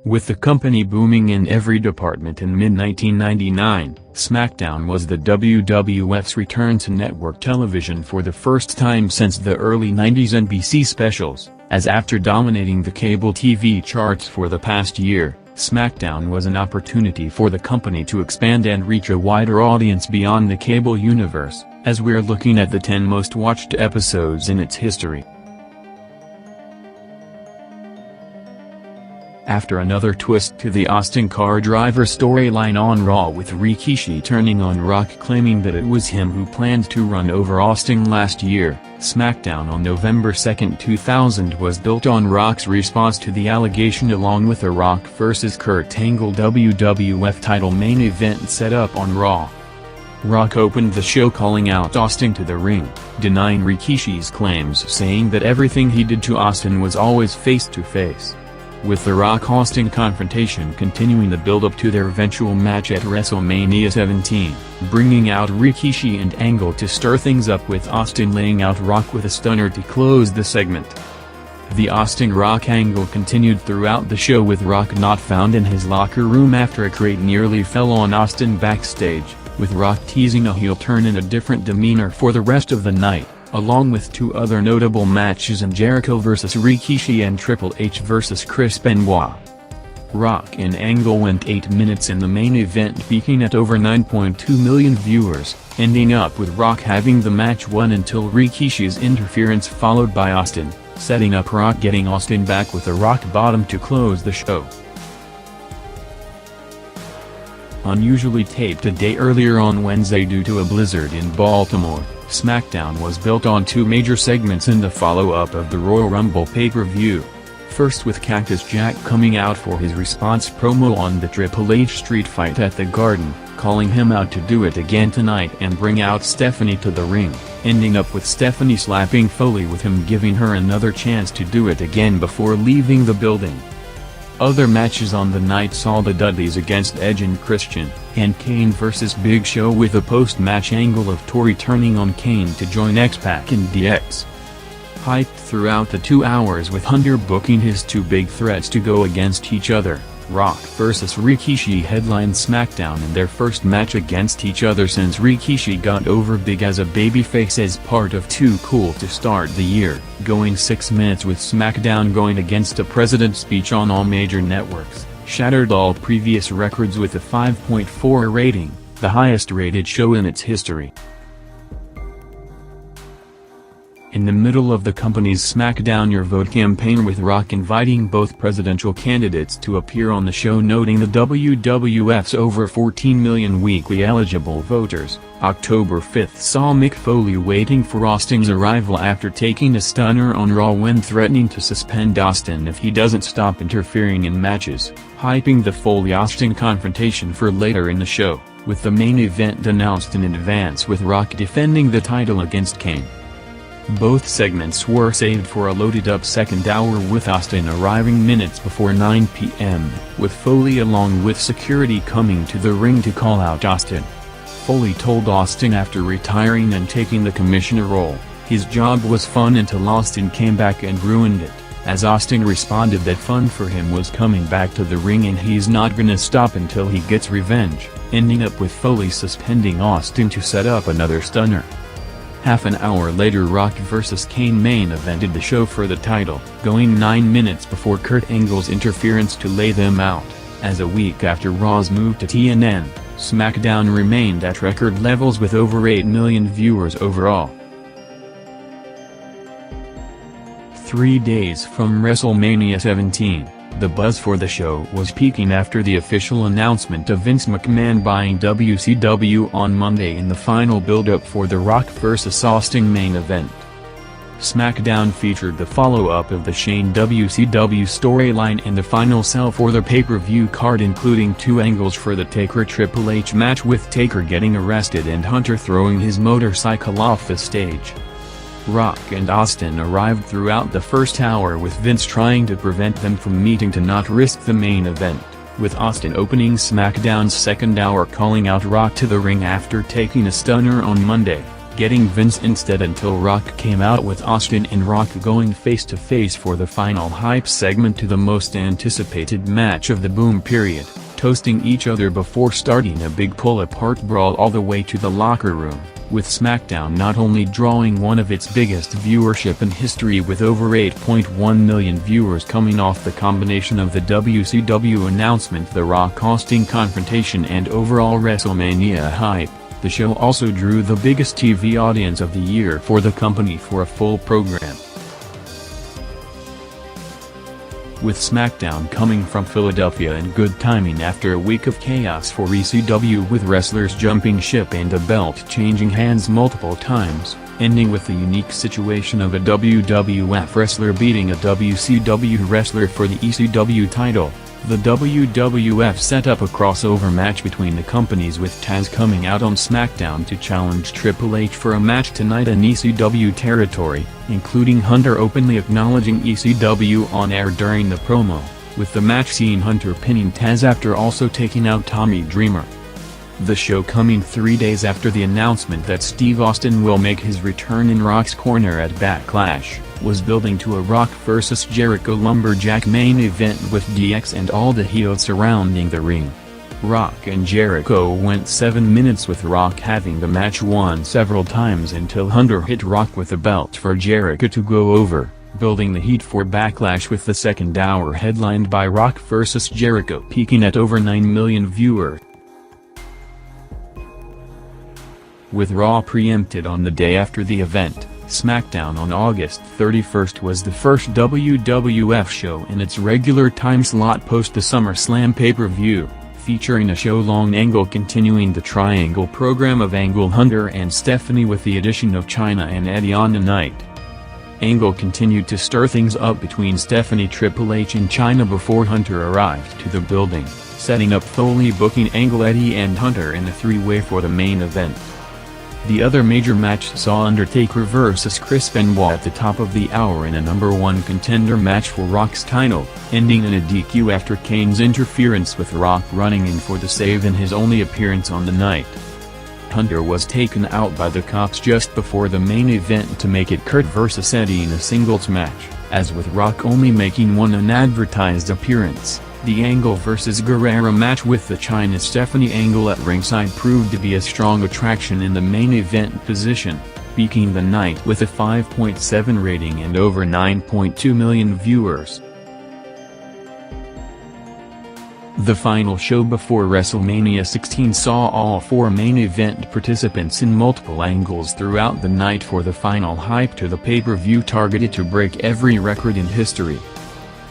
With the company booming in every department in mid-1999, SmackDown was the WWF's return to network television for the first time since the early 90s NBC specials, as after dominating the cable TV charts for the past year, SmackDown was an opportunity for the company to expand and reach a wider audience beyond the cable universe, as we're looking at the 10 most watched episodes in its history. After another twist to the Austin car driver storyline on Raw with Rikishi turning on Rock claiming that it was him who planned to run over Austin last year, SmackDown on November 2, 2000 was built on Rock's response to the allegation along with a Rock vs. Kurt Angle WWF title main event set up on Raw. Rock opened the show calling out Austin to the ring, denying Rikishi's claims saying that everything he did to Austin was always face-to-face. With the Rock-Austin confrontation continuing the build-up to their eventual match at WrestleMania 17, bringing out Rikishi and Angle to stir things up with Austin laying out Rock with a stunner to close the segment. The Austin-Rock angle continued throughout the show with Rock not found in his locker room after a crate nearly fell on Austin backstage, with Rock teasing a heel turn and a different demeanor for the rest of the night, along with two other notable matches in Jericho vs. Rikishi and Triple H vs. Chris Benoit. Rock and Angle went 8 minutes in the main event, peaking at over 9.2 million viewers, ending up with Rock having the match won until Rikishi's interference followed by Austin, setting up Rock getting Austin back with a rock bottom to close the show. Unusually taped a day earlier on Wednesday due to a blizzard in Baltimore, SmackDown was built on two major segments in the follow-up of the Royal Rumble pay-per-view. First with Cactus Jack coming out for his response promo on the Triple H street fight at the Garden, calling him out to do it again tonight and bring out Stephanie to the ring, ending up with Stephanie slapping Foley with him giving her another chance to do it again before leaving the building. Other matches on the night saw the Dudleys against Edge and Christian, and Kane vs. Big Show with a post-match angle of Tori turning on Kane to join X-Pac and DX. Hyped throughout the 2 hours with Hunter booking his two big threats to go against each other, Rock vs. Rikishi headlined SmackDown in their first match against each other since Rikishi got over big as a babyface as part of Too Cool to start the year, going 6 minutes with SmackDown going against a president's speech on all major networks, shattered all previous records with a 5.4 rating, the highest rated show in its history. In the middle of the company's SmackDown Your Vote campaign with Rock inviting both presidential candidates to appear on the show noting the WWF's over 14 million weekly eligible voters, October 5 saw Mick Foley waiting for Austin's arrival after taking a stunner on Raw when threatening to suspend Austin if he doesn't stop interfering in matches, hyping the Foley-Austin confrontation for later in the show, with the main event announced in advance with Rock defending the title against Kane. Both segments were saved for a loaded-up second hour with Austin arriving minutes before 9 p.m., with Foley along with security coming to the ring to call out Austin. Foley told Austin after retiring and taking the commissioner role, his job was fun until Austin came back and ruined it, as Austin responded that fun for him was coming back to the ring and he's not gonna stop until he gets revenge, ending up with Foley suspending Austin to set up another stunner. Half an hour later Rock vs. Kane main evented the show for the title, going 9 minutes before Kurt Angle's interference to lay them out, as a week after Raw's move to TNN, SmackDown remained at record levels with over 8 million viewers overall. 3 days from WrestleMania 17, the buzz for the show was peaking after the official announcement of Vince McMahon buying WCW on Monday in the final build-up for the Rock vs. Austin main event. SmackDown featured the follow-up of the Shane WCW storyline and the final sell for the pay-per-view card including two angles for the Taker Triple H match with Taker getting arrested and Hunter throwing his motorcycle off the stage. Rock and Austin arrived throughout the first hour with Vince trying to prevent them from meeting to not risk the main event, with Austin opening SmackDown's second hour calling out Rock to the ring after taking a stunner on Monday, getting Vince instead until Rock came out with Austin and Rock going face-to-face for the final hype segment to the most anticipated match of the boom period, toasting each other before starting a big pull-apart brawl all the way to the locker room, with SmackDown not only drawing one of its biggest viewership in history with over 8.1 million viewers coming off the combination of the WCW announcement, The Rock-Austin confrontation and overall WrestleMania hype. The show also drew the biggest TV audience of the year for the company for a full program. With SmackDown coming from Philadelphia in good timing after a week of chaos for ECW with wrestlers jumping ship and a belt changing hands multiple times, ending with the unique situation of a WWF wrestler beating a WCW wrestler for the ECW title. The WWF set up a crossover match between the companies with Taz coming out on SmackDown to challenge Triple H for a match tonight in ECW territory, including Hunter openly acknowledging ECW on air during the promo, with the match seeing Hunter pinning Taz after also taking out Tommy Dreamer. The show coming 3 days after the announcement that Steve Austin will make his return in Rock's corner at Backlash, was building to a Rock vs Jericho Lumberjack main event with DX and all the heels surrounding the ring. Rock and Jericho went 7 minutes with Rock having the match won several times until Hunter hit Rock with a belt for Jericho to go over, building the heat for Backlash, with the second hour headlined by Rock vs Jericho peaking at over 9 million viewers. With Raw preempted on the day after the event, SmackDown on August 31st was the first WWF show in its regular time slot post the SummerSlam pay-per-view, featuring a show-long Angle continuing the Triangle program of Angle, Hunter and Stephanie with the addition of Chyna and Eddie on the night. Angle continued to stir things up between Stephanie, Triple H and Chyna before Hunter arrived to the building, setting up Foley booking Angle, Eddie and Hunter in a three-way for the main event. The other major match saw Undertaker vs Chris Benoit at the top of the hour in a #1 contender match for Rock's title, ending in a DQ after Kane's interference with Rock running in for the save in his only appearance on the night. Hunter was taken out by the cops just before the main event to make it Kurt vs Eddie in a singles match, as with Rock only making one unadvertised appearance. The Angle vs Guerrero match with the Chyna-Stephanie Angle at ringside proved to be a strong attraction in the main event position, peaking the night with a 5.7 rating and over 9.2 million viewers. The final show before WrestleMania 16 saw all four main event participants in multiple angles throughout the night for the final hype to the pay-per-view targeted to break every record in history.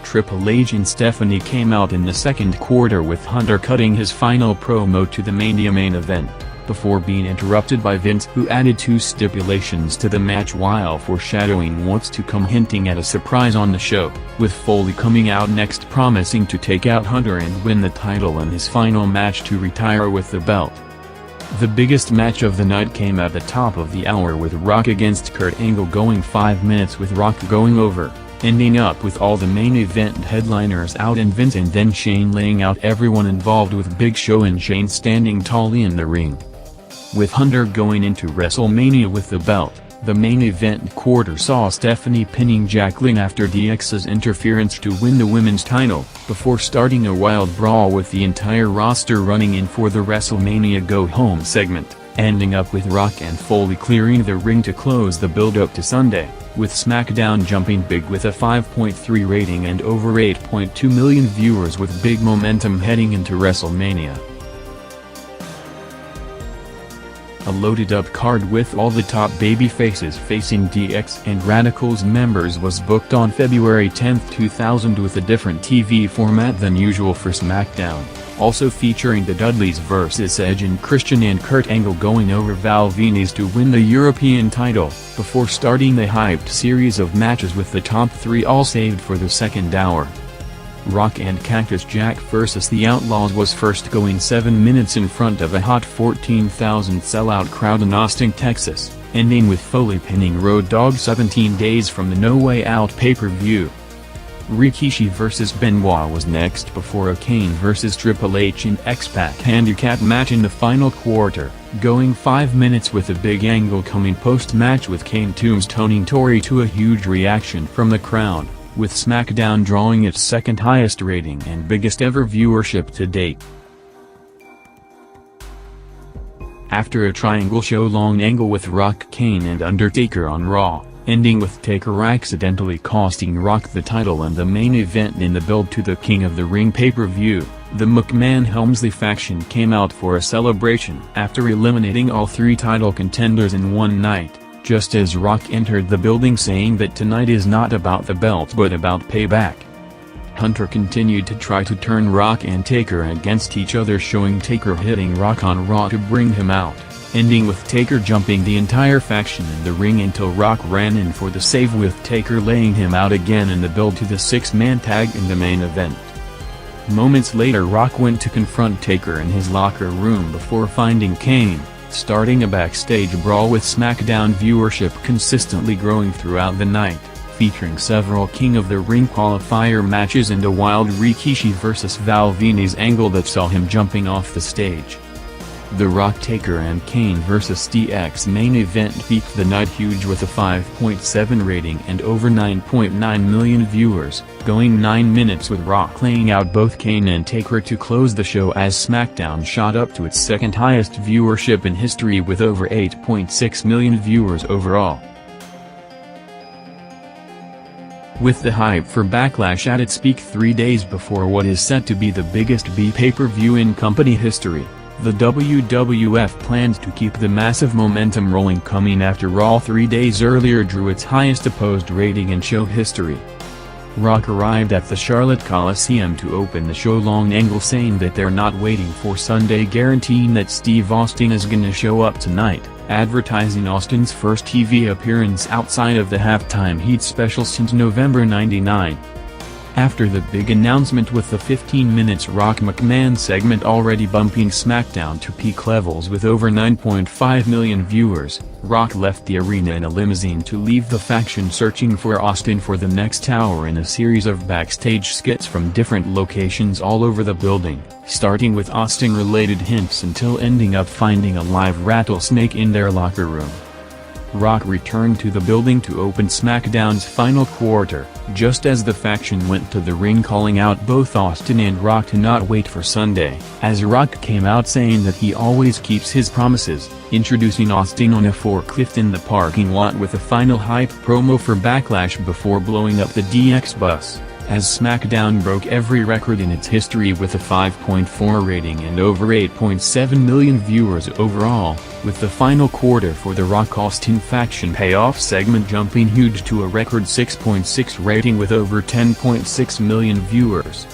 Triple H and Stephanie came out in the second quarter with Hunter cutting his final promo to the Mania main event, before being interrupted by Vince, who added 2 stipulations to the match while foreshadowing what's to come, hinting at a surprise on the show, with Foley coming out next promising to take out Hunter and win the title in his final match to retire with the belt. The biggest match of the night came at the top of the hour with Rock against Kurt Angle going 5 minutes with Rock going over, ending up with all the main event headliners out and Vince and then Shane laying out everyone involved, with Big Show and Shane standing tall in the ring. With Hunter going into WrestleMania with the belt, the main event quarter saw Stephanie pinning Jacqueline after DX's interference to win the women's title, before starting a wild brawl with the entire roster running in for the WrestleMania Go Home segment, ending up with Rock and Foley clearing the ring to close the build-up to Sunday, with SmackDown jumping big with a 5.3 rating and over 8.2 million viewers, with big momentum heading into WrestleMania. A loaded-up card with all the top babyfaces facing DX and Radical's members was booked on February 10, 2000 with a different TV format than usual for SmackDown, also featuring the Dudleys vs Edge and Christian and Kurt Angle going over Val Venis to win the European title, before starting the hyped series of matches with the top 3 all saved for the second hour. Rock and Cactus Jack vs The Outlaws was first going 7 minutes in front of a hot 14,000 sellout crowd in Austin, Texas, ending with Foley pinning Road Dogg 17 days from the No Way Out pay-per-view. Rikishi vs Benoit was next before a Kane vs Triple H and X-Pac handicap match in the final quarter, going 5 minutes with a big angle coming post-match with Kane tombstoning Tori to a huge reaction from the crowd, with SmackDown drawing its second highest rating and biggest ever viewership to date. After a triangle show long angle with Rock, Kane and Undertaker on Raw, ending with Taker accidentally costing Rock the title and the main event in the build to the King of the Ring pay-per-view, the McMahon-Helmsley faction came out for a celebration after eliminating all 3 title contenders in one night, just as Rock entered the building saying that tonight is not about the belt but about payback. Hunter continued to try to turn Rock and Taker against each other, showing Taker hitting Rock on Raw to bring him out, ending with Taker jumping the entire faction in the ring until Rock ran in for the save, with Taker laying him out again in the build to the 6-man tag in the main event. Moments later, Rock went to confront Taker in his locker room before finding Kane, starting a backstage brawl with SmackDown viewership consistently growing throughout the night, featuring several King of the Ring qualifier matches and a wild Rikishi vs Val Venis angle that saw him jumping off the stage. The Rock, Taker and Kane vs DX main event peaked the night huge with a 5.7 rating and over 9.9 million viewers, going 9 minutes with Rock laying out both Kane and Taker to close the show as SmackDown shot up to its second highest viewership in history with over 8.6 million viewers overall. With the hype for Backlash at its peak 3 days before what is set to be the biggest B pay-per-view in company history, the WWF planned to keep the massive momentum rolling, coming after Raw 3 days earlier drew its highest opposed rating in show history. Rock arrived at the Charlotte Coliseum to open the show long angle saying that they're not waiting for Sunday, guaranteeing that Steve Austin is gonna show up tonight, advertising Austin's first TV appearance outside of the halftime heat special since November '99. After the big announcement with the 15 minutes Rock McMahon segment already bumping SmackDown to peak levels with over 9.5 million viewers, Rock left the arena in a limousine to leave the faction searching for Austin for the next hour in a series of backstage skits from different locations all over the building, starting with Austin-related hints until ending up finding a live rattlesnake in their locker room. Rock returned to the building to open SmackDown's final quarter, just as the faction went to the ring calling out both Austin and Rock to not wait for Sunday, as Rock came out saying that he always keeps his promises, introducing Austin on a forklift in the parking lot with a final hype promo for Backlash before blowing up the DX bus, as SmackDown broke every record in its history with a 5.4 rating and over 8.7 million viewers overall, with the final quarter for the Rock Austin faction payoff segment jumping huge to a record 6.6 rating with over 10.6 million viewers.